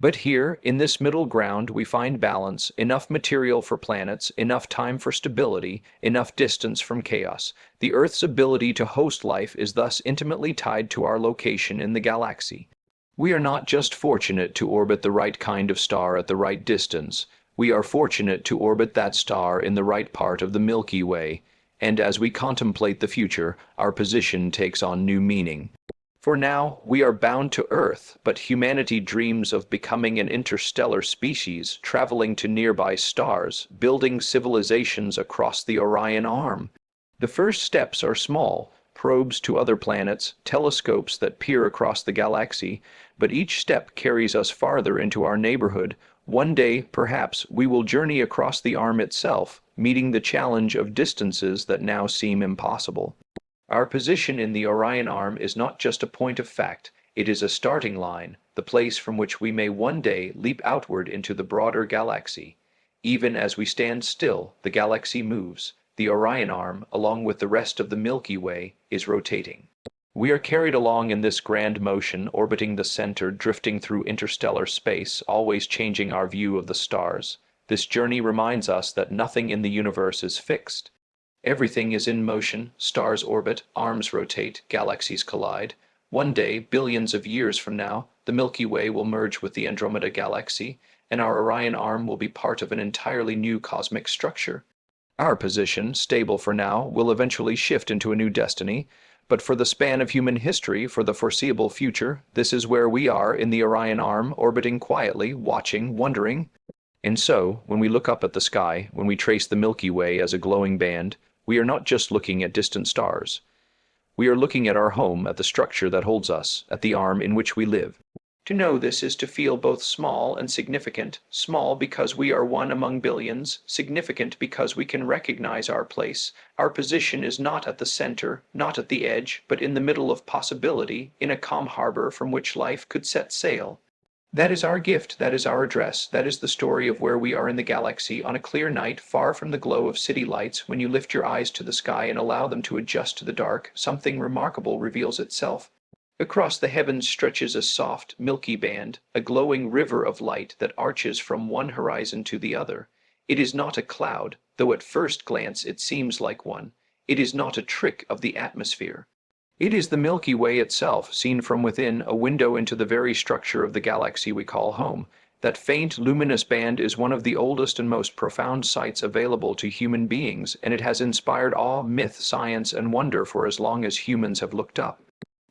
But here, in this middle ground, we find balance, enough material for planets, enough time for stability, enough distance from chaos. The Earth's ability to host life is thus intimately tied to our location in the galaxy. We are not just fortunate to orbit the right kind of star at the right distance. We are fortunate to orbit that star in the right part of the Milky Way. And as we contemplate the future, our position takes on new meaning. For now, we are bound to Earth, but humanity dreams of becoming an interstellar species, traveling to nearby stars, building civilizations across the Orion Arm. The first steps are small, probes to other planets, telescopes that peer across the galaxy, but each step carries us farther into our neighborhood. One day, perhaps, we will journey across the arm itself, meeting the challenge of distances that now seem impossible. Our position in the Orion Arm is not just a point of fact, it is a starting line, the place from which we may one day leap outward into the broader galaxy. Even as we stand still, the galaxy moves. The Orion Arm, along with the rest of the Milky Way, is rotating. We are carried along in this grand motion, orbiting the center, drifting through interstellar space, always changing our view of the stars. This journey reminds us that nothing in the universe is fixed. Everything is in motion, stars orbit, arms rotate, galaxies collide. One day, billions of years from now, the Milky Way will merge with the Andromeda Galaxy, and our Orion Arm will be part of an entirely new cosmic structure. Our position, stable for now, will eventually shift into a new destiny, but for the span of human history, for the foreseeable future, this is where we are in the Orion Arm, orbiting quietly, watching, wondering. And so, when we look up at the sky, when we trace the Milky Way as a glowing band, we are not just looking at distant stars. We are looking at our home, at the structure that holds us, at the arm in which we live. To know this is to feel both small and significant, small because we are one among billions, significant because we can recognize our place. Our position is not at the center, not at the edge, but in the middle of possibility, in a calm harbor from which life could set sail. That is our gift, that is our address, that is the story of where we are in the galaxy on a clear night, far from the glow of city lights. When you lift your eyes to the sky and allow them to adjust to the dark, something remarkable reveals itself. Across the heavens stretches a soft, milky band, a glowing river of light that arches from one horizon to the other. It is not a cloud, though at first glance it seems like one. It is not a trick of the atmosphere. It is the Milky Way itself, seen from within, a window into the very structure of the galaxy we call home. That faint, luminous band is one of the oldest and most profound sights available to human beings, and it has inspired awe, myth, science, and wonder for as long as humans have looked up.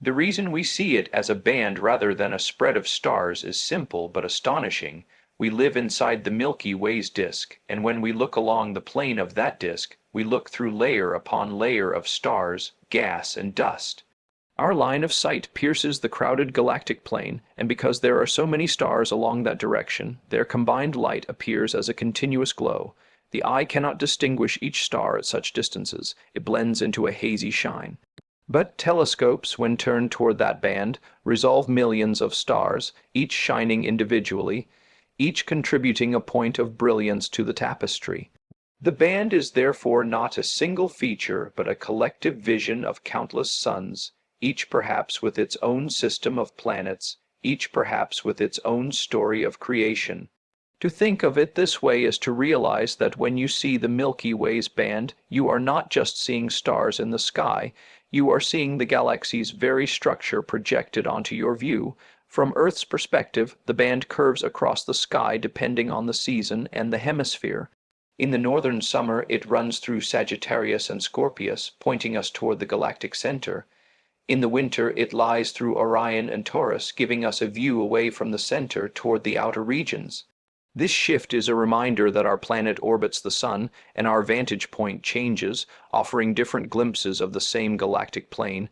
The reason we see it as a band rather than a spread of stars is simple but astonishing. We live inside the Milky Way's disk, and when we look along the plane of that disk, we look through layer upon layer of stars, gas, and dust. Our line of sight pierces the crowded galactic plane, and because there are so many stars along that direction, their combined light appears as a continuous glow. The eye cannot distinguish each star at such distances. It blends into a hazy shine. But telescopes, when turned toward that band, resolve millions of stars, each shining individually, each contributing a point of brilliance to the tapestry. The band is therefore not a single feature, but a collective vision of countless suns, each perhaps with its own system of planets, each perhaps with its own story of creation. To think of it this way is to realize that when you see the Milky Way's band, you are not just seeing stars in the sky, you are seeing the galaxy's very structure projected onto your view. From Earth's perspective, the band curves across the sky depending on the season and the hemisphere. In the northern summer, it runs through Sagittarius and Scorpius, pointing us toward the galactic center. In the winter, it lies through Orion and Taurus, giving us a view away from the center toward the outer regions. This shift is a reminder that our planet orbits the sun, and our vantage point changes, offering different glimpses of the same galactic plane.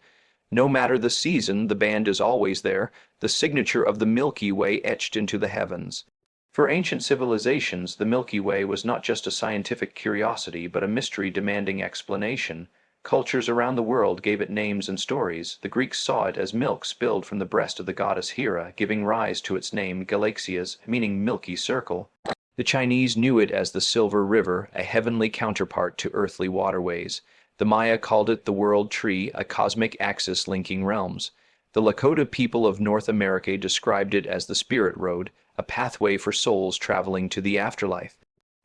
No matter the season, the band is always there, the signature of the Milky Way etched into the heavens. For ancient civilizations, the Milky Way was not just a scientific curiosity, but a mystery demanding explanation. Cultures around the world gave it names and stories. The Greeks saw it as milk spilled from the breast of the goddess Hera, giving rise to its name Galaxias, meaning milky circle. The Chinese knew it as the Silver River, a heavenly counterpart to earthly waterways. The Maya called it the World Tree, a cosmic axis linking realms. The Lakota people of North America described it as the Spirit Road, a pathway for souls traveling to the afterlife.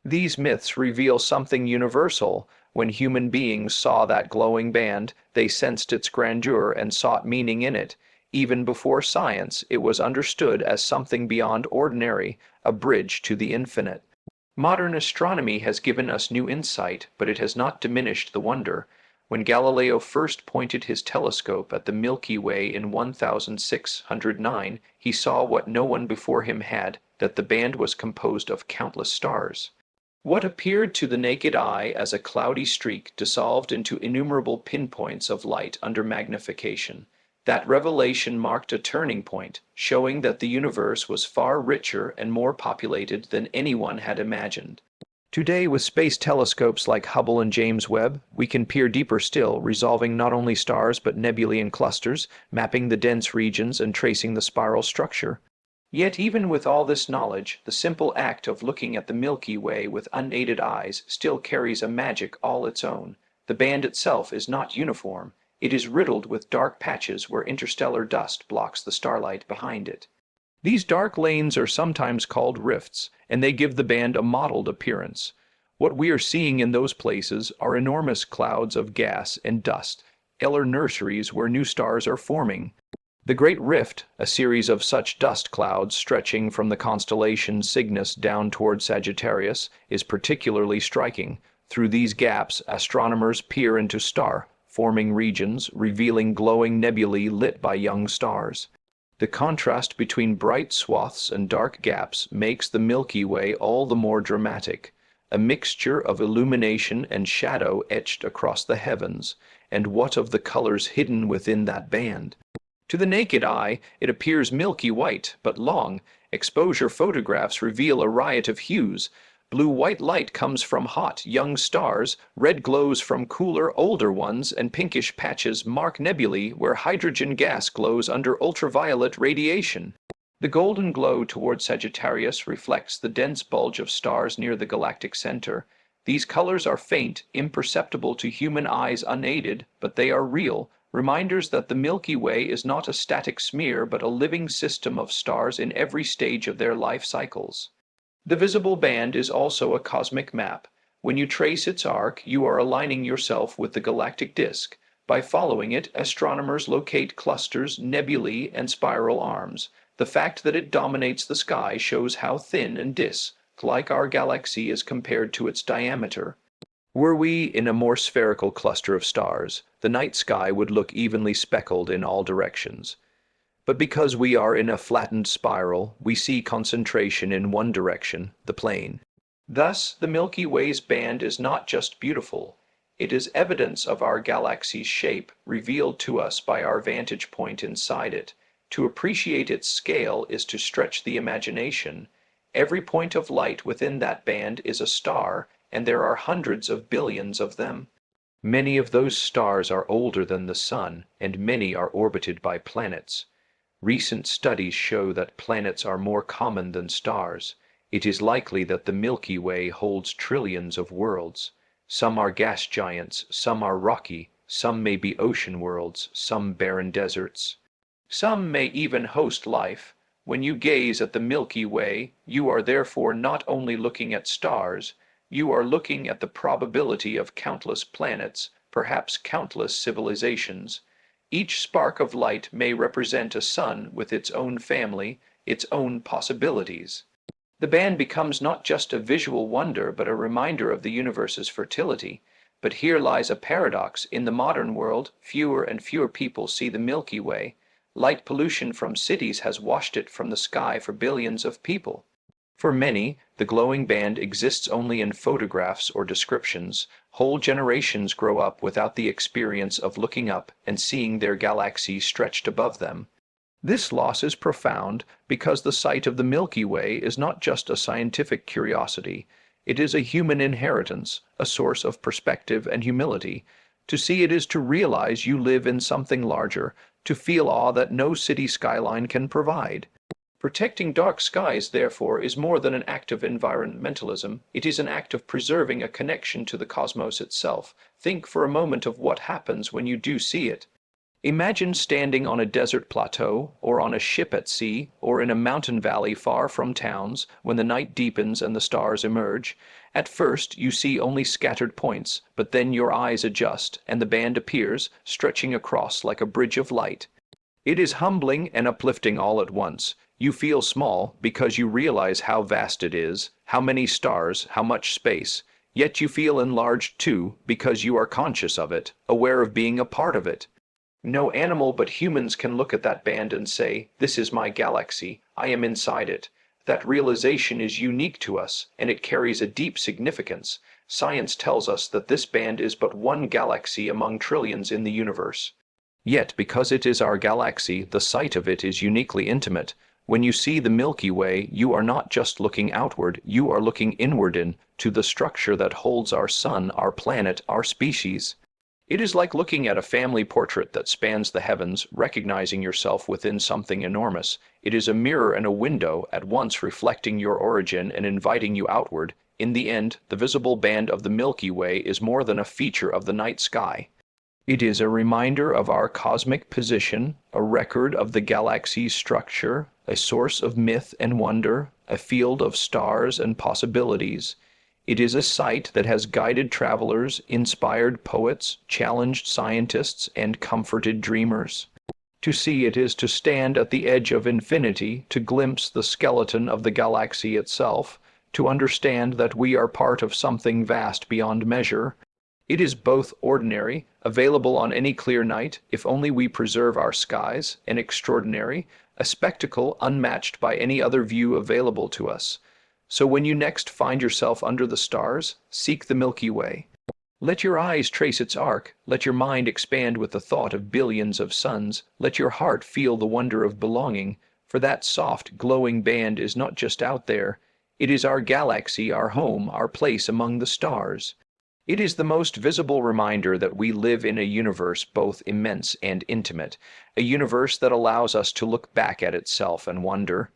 These myths reveal something universal. When human beings saw that glowing band, they sensed its grandeur and sought meaning in it. Even before science, it was understood as something beyond ordinary, a bridge to the infinite. Modern astronomy has given us new insight, but it has not diminished the wonder. When Galileo first pointed his telescope at the Milky Way in 1609, he saw what no one before him had, that the band was composed of countless stars. What appeared to the naked eye as a cloudy streak dissolved into innumerable pinpoints of light under magnification. That revelation marked a turning point, showing that the universe was far richer and more populated than anyone had imagined. Today, with space telescopes like Hubble and James Webb, we can peer deeper still, resolving not only stars but nebulae and clusters, mapping the dense regions and tracing the spiral structure. Yet even with all this knowledge, the simple act of looking at the Milky Way with unaided eyes still carries a magic all its own. The band itself is not uniform. It is riddled with dark patches where interstellar dust blocks the starlight behind it. These dark lanes are sometimes called rifts, and they give the band a mottled appearance. What we are seeing in those places are enormous clouds of gas and dust, stellar nurseries where new stars are forming. The Great Rift, a series of such dust clouds stretching from the constellation Cygnus down toward Sagittarius, is particularly striking. Through these gaps, astronomers peer into star-forming regions, revealing glowing nebulae lit by young stars. The contrast between bright swaths and dark gaps makes the Milky Way all the more dramatic, a mixture of illumination and shadow etched across the heavens. And what of the colors hidden within that band? To the naked eye, it appears milky white, but long exposure photographs reveal a riot of hues. Blue-white light comes from hot, young stars, red glows from cooler, older ones, and pinkish patches mark nebulae where hydrogen gas glows under ultraviolet radiation. The golden glow toward Sagittarius reflects the dense bulge of stars near the galactic center. These colors are faint, imperceptible to human eyes unaided, but they are real, reminders that the Milky Way is not a static smear but a living system of stars in every stage of their life cycles. The visible band is also a cosmic map. When you trace its arc, you are aligning yourself with the galactic disk. By following it, astronomers locate clusters, nebulae, and spiral arms. The fact that it dominates the sky shows how thin and disk-like our galaxy is compared to its diameter. Were we in a more spherical cluster of stars, the night sky would look evenly speckled in all directions. But because we are in a flattened spiral, we see concentration in one direction, the plane. Thus, the Milky Way's band is not just beautiful. It is evidence of our galaxy's shape, revealed to us by our vantage point inside it. To appreciate its scale is to stretch the imagination. Every point of light within that band is a star, and there are hundreds of billions of them. Many of those stars are older than the Sun, and many are orbited by planets. Recent studies show that planets are more common than stars. It is likely that the Milky Way holds trillions of worlds. Some are gas giants, some are rocky, some may be ocean worlds, some barren deserts. Some may even host life. When you gaze at the Milky Way, you are therefore not only looking at stars, you are looking at the probability of countless planets, perhaps countless civilizations. Each spark of light may represent a sun with its own family, its own possibilities. The band becomes not just a visual wonder, but a reminder of the universe's fertility. But here lies a paradox. In the modern world, fewer and fewer people see the Milky Way. Light pollution from cities has washed it from the sky for billions of people. For many, the glowing band exists only in photographs or descriptions. Whole generations grow up without the experience of looking up and seeing their galaxy stretched above them. This loss is profound because the sight of the Milky Way is not just a scientific curiosity. It is a human inheritance, a source of perspective and humility. To see it is to realize you live in something larger, to feel awe that no city skyline can provide. Protecting dark skies, therefore, is more than an act of environmentalism. It is an act of preserving a connection to the cosmos itself. Think for a moment of what happens when you do see it. Imagine standing on a desert plateau, or on a ship at sea, or in a mountain valley far from towns, when the night deepens and the stars emerge. At first, you see only scattered points, but then your eyes adjust, and the band appears, stretching across like a bridge of light. It is humbling and uplifting all at once. You feel small because you realize how vast it is, how many stars, how much space. Yet you feel enlarged too, because you are conscious of it, aware of being a part of it. No animal but humans can look at that band and say, "This is my galaxy, I am inside it." That realization is unique to us, and it carries a deep significance. Science tells us that this band is but one galaxy among trillions in the universe. Yet, because it is our galaxy, the sight of it is uniquely intimate. When you see the Milky Way, you are not just looking outward, you are looking inward to the structure that holds our sun, our planet, our species. It is like looking at a family portrait that spans the heavens, recognizing yourself within something enormous. It is a mirror and a window, at once reflecting your origin and inviting you outward. In the end, the visible band of the Milky Way is more than a feature of the night sky. It is a reminder of our cosmic position, a record of the galaxy's structure, a source of myth and wonder, a field of stars and possibilities. It is a sight that has guided travelers, inspired poets, challenged scientists, and comforted dreamers. To see it is to stand at the edge of infinity, to glimpse the skeleton of the galaxy itself, to understand that we are part of something vast beyond measure. It is both ordinary, available on any clear night, if only we preserve our skies, and extraordinary, a spectacle unmatched by any other view available to us. So when you next find yourself under the stars, seek the Milky Way. Let your eyes trace its arc, let your mind expand with the thought of billions of suns, let your heart feel the wonder of belonging, for that soft, glowing band is not just out there, it is our galaxy, our home, our place among the stars. It is the most visible reminder that we live in a universe both immense and intimate, a universe that allows us to look back at itself and wonder.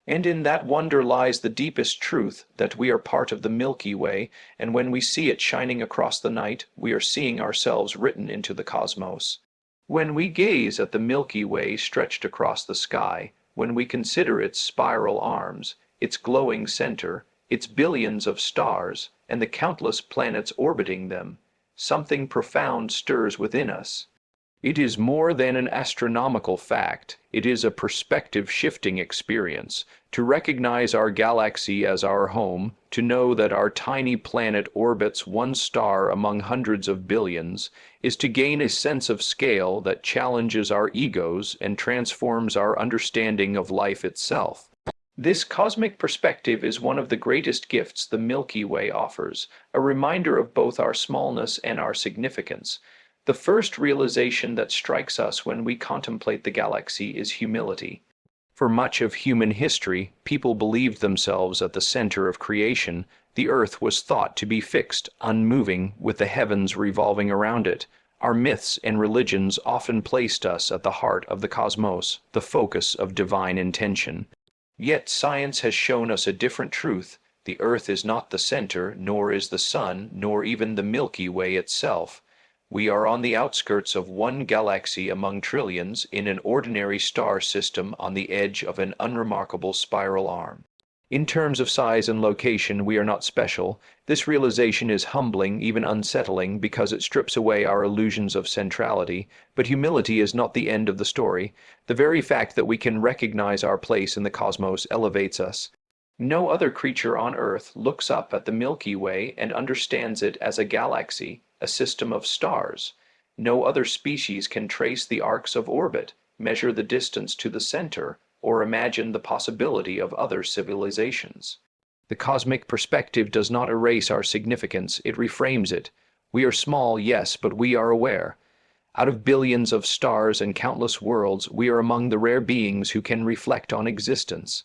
And in that wonder lies the deepest truth that we are part of the Milky Way, and when we see it shining across the night, we are seeing ourselves written into the cosmos. When we gaze at the Milky Way stretched across the sky, when we consider its spiral arms, its glowing center, its billions of stars, and the countless planets orbiting them, something profound stirs within us. It is more than an astronomical fact, it is a perspective-shifting experience. To recognize our galaxy as our home, to know that our tiny planet orbits one star among hundreds of billions, is to gain a sense of scale that challenges our egos and transforms our understanding of life itself. This cosmic perspective is one of the greatest gifts the Milky Way offers, a reminder of both our smallness and our significance. The first realization that strikes us when we contemplate the galaxy is humility. For much of human history, people believed themselves at the center of creation. The earth was thought to be fixed, unmoving, with the heavens revolving around it. Our myths and religions often placed us at the heart of the cosmos, the focus of divine intention. Yet science has shown us a different truth. The earth is not the center, nor is the sun, nor even the Milky Way itself. We are on the outskirts of one galaxy among trillions in an ordinary star system on the edge of an unremarkable spiral arm. In terms of size and location, we are not special. This realization is humbling, even unsettling, because it strips away our illusions of centrality. But humility is not the end of the story. The very fact that we can recognize our place in the cosmos elevates us. No other creature on Earth looks up at the Milky Way and understands it as a galaxy, a system of stars. No other species can trace the arcs of orbit, measure the distance to the center, or imagine the possibility of other civilizations. The cosmic perspective does not erase our significance, it reframes it. We are small, yes, but we are aware. Out of billions of stars and countless worlds, we are among the rare beings who can reflect on existence.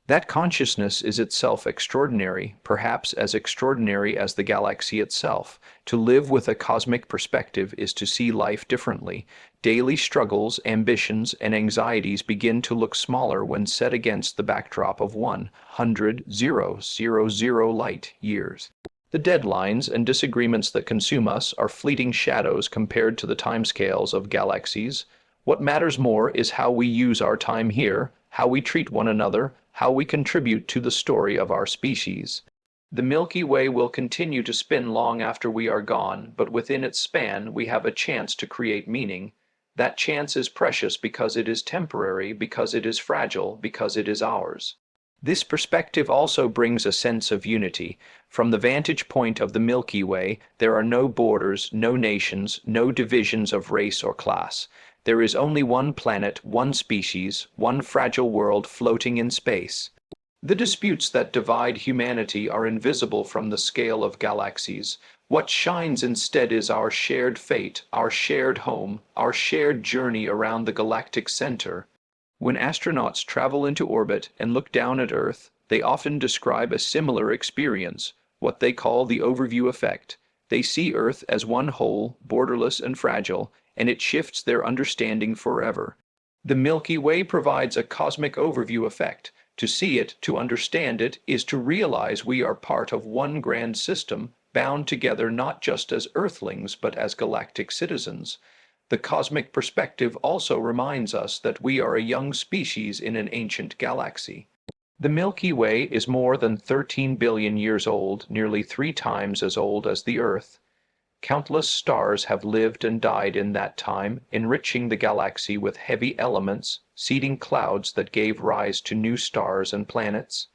That consciousness is itself extraordinary, perhaps as extraordinary as the galaxy itself. To live with a cosmic perspective is to see life differently. Daily struggles, ambitions, and anxieties begin to look smaller when set against the backdrop of 100,000 light years. The deadlines and disagreements that consume us are fleeting shadows compared to the timescales of galaxies. What matters more is how we use our time here, how we treat one another, how we contribute to the story of our species. The Milky Way will continue to spin long after we are gone, but within its span we have a chance to create meaning. That chance is precious because it is temporary, because it is fragile, because it is ours. This perspective also brings a sense of unity. From the vantage point of the Milky Way, there are no borders, no nations, no divisions of race or class. There is only one planet, one species, one fragile world floating in space. The disputes that divide humanity are invisible from the scale of galaxies. What shines instead is our shared fate, our shared home, our shared journey around the galactic center. When astronauts travel into orbit and look down at Earth, they often describe a similar experience, what they call the overview effect. They see Earth as one whole, borderless and fragile, and it shifts their understanding forever. The Milky Way provides a cosmic overview effect. To see it, to understand it, is to realize we are part of one grand system, bound together not just as Earthlings but as galactic citizens. The cosmic perspective also reminds us that we are a young species in an ancient galaxy. The Milky Way is more than 13 billion years old, nearly 3 times as old as the Earth. Countless stars have lived and died in that time, enriching the galaxy with heavy elements, seeding clouds that gave rise to new stars and planets.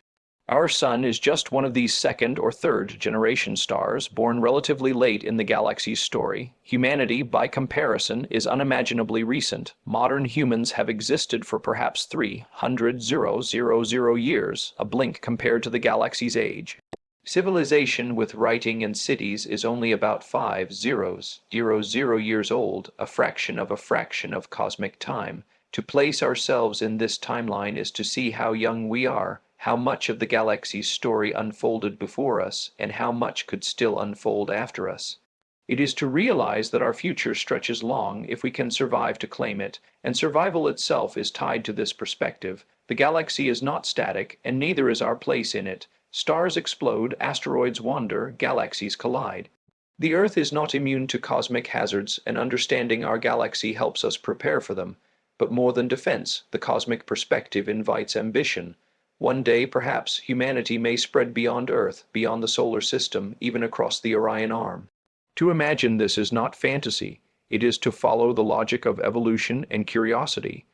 Our Sun is just one of these second or third generation stars, born relatively late in the galaxy's story. Humanity, by comparison, is unimaginably recent. Modern humans have existed for perhaps 300,000 years, a blink compared to the galaxy's age. Civilization with writing and cities is only about 5,000 years old, a fraction of cosmic time. To place ourselves in this timeline is to see how young we are, how much of the galaxy's story unfolded before us, and how much could still unfold after us. It is to realize that our future stretches long if we can survive to claim it, and survival itself is tied to this perspective. The galaxy is not static, and neither is our place in it. Stars explode, asteroids wander, galaxies collide. The Earth is not immune to cosmic hazards, and understanding our galaxy helps us prepare for them. But more than defense, the cosmic perspective invites ambition. One day, perhaps, humanity may spread beyond Earth, beyond the solar system, even across the Orion Arm. To imagine this is not fantasy. It is to follow the logic of evolution and curiosity.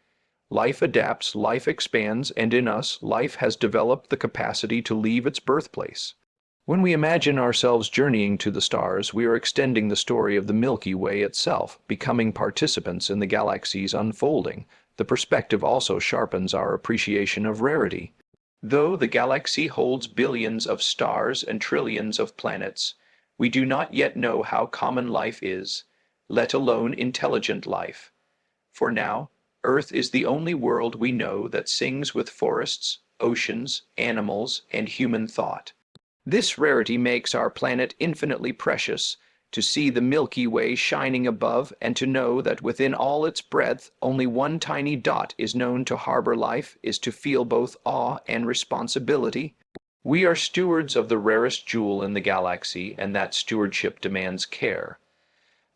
Life adapts, life expands, and in us, life has developed the capacity to leave its birthplace. When we imagine ourselves journeying to the stars, we are extending the story of the Milky Way itself, becoming participants in the galaxy's unfolding. The perspective also sharpens our appreciation of rarity. Though the galaxy holds billions of stars and trillions of planets, we do not yet know how common life is, let alone intelligent life. For now, Earth is the only world we know that sings with forests, oceans, animals, and human thought. This rarity makes our planet infinitely precious. To see the Milky Way shining above and to know that within all its breadth only one tiny dot is known to harbor life is to feel both awe and responsibility. We are stewards of the rarest jewel in the galaxy, and that stewardship demands care.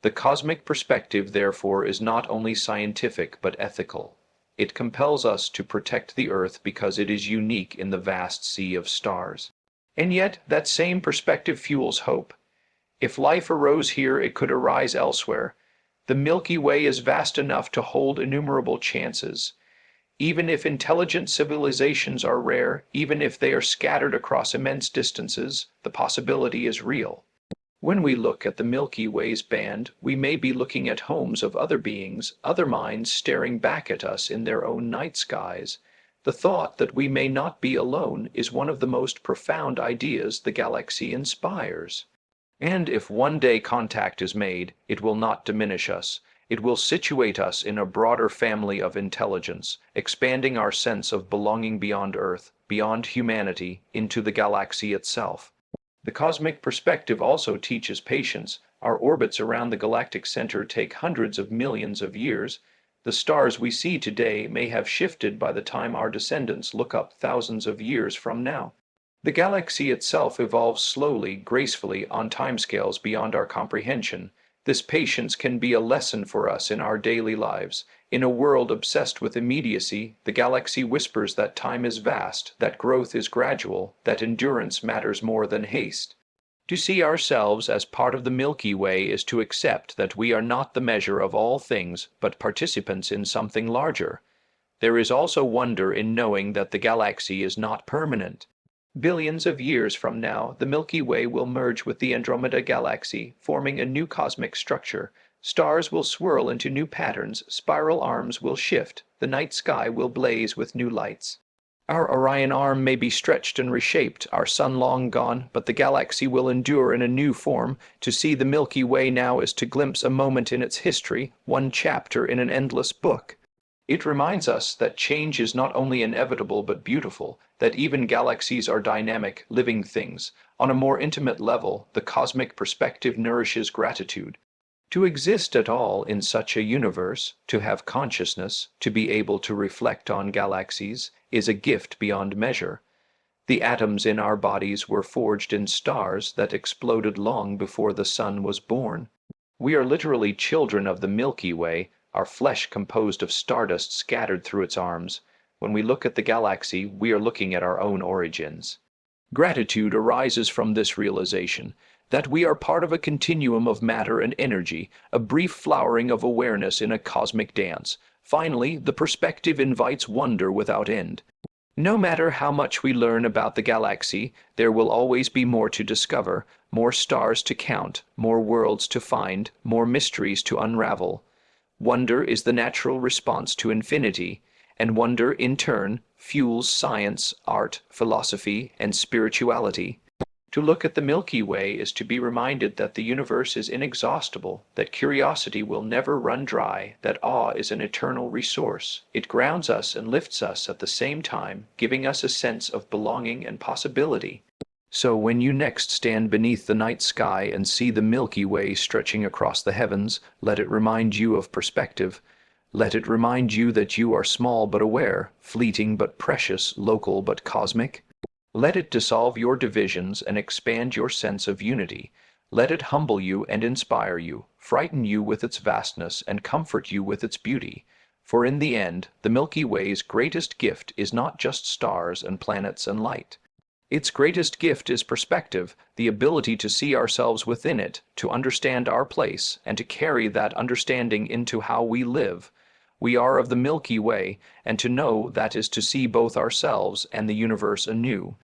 The cosmic perspective, therefore, is not only scientific but ethical. It compels us to protect the Earth because it is unique in the vast sea of stars. And yet, that same perspective fuels hope. If life arose here, it could arise elsewhere. The Milky Way is vast enough to hold innumerable chances. Even if intelligent civilizations are rare, even if they are scattered across immense distances, the possibility is real. When we look at the Milky Way's band, we may be looking at homes of other beings, other minds staring back at us in their own night skies. The thought that we may not be alone is one of the most profound ideas the galaxy inspires. And if one day contact is made, it will not diminish us. It will situate us in a broader family of intelligence, expanding our sense of belonging beyond Earth, beyond humanity, into the galaxy itself. The cosmic perspective also teaches patience. Our orbits around the galactic center take hundreds of millions of years. The stars we see today may have shifted by the time our descendants look up thousands of years from now. The galaxy itself evolves slowly, gracefully, on timescales beyond our comprehension. This patience can be a lesson for us in our daily lives. In a world obsessed with immediacy, the galaxy whispers that time is vast, that growth is gradual, that endurance matters more than haste. To see ourselves as part of the Milky Way is to accept that we are not the measure of all things, but participants in something larger. There is also wonder in knowing that the galaxy is not permanent. Billions of years from now, the Milky Way will merge with the Andromeda Galaxy, forming a new cosmic structure. Stars will swirl into new patterns, spiral arms will shift, the night sky will blaze with new lights. Our Orion Arm may be stretched and reshaped, our sun long gone, but the galaxy will endure in a new form. To see the Milky Way now is to glimpse a moment in its history, one chapter in an endless book. It reminds us that change is not only inevitable but beautiful, that even galaxies are dynamic, living things. On a more intimate level, the cosmic perspective nourishes gratitude. To exist at all in such a universe, to have consciousness, to be able to reflect on galaxies, is a gift beyond measure. The atoms in our bodies were forged in stars that exploded long before the sun was born. We are literally children of the Milky Way, our flesh composed of stardust scattered through its arms. When we look at the galaxy, we are looking at our own origins. Gratitude arises from this realization that we are part of a continuum of matter and energy, a brief flowering of awareness in a cosmic dance. Finally, the perspective invites wonder without end. No matter how much we learn about the galaxy, there will always be more to discover, more stars to count, more worlds to find, more mysteries to unravel. Wonder is the natural response to infinity, and wonder, in turn, fuels science, art, philosophy, and spirituality. To look at the Milky Way is to be reminded that the universe is inexhaustible, that curiosity will never run dry, that awe is an eternal resource. It grounds us and lifts us at the same time, giving us a sense of belonging and possibility. So when you next stand beneath the night sky and see the Milky Way stretching across the heavens, let it remind you of perspective. Let it remind you that you are small but aware, fleeting but precious, local but cosmic. Let it dissolve your divisions and expand your sense of unity. Let it humble you and inspire you, frighten you with its vastness and comfort you with its beauty. For in the end, the Milky Way's greatest gift is not just stars and planets and light. Its greatest gift is perspective, the ability to see ourselves within it, to understand our place, and to carry that understanding into how we live. We are of the Milky Way, and to know that is to see both ourselves and the universe anew.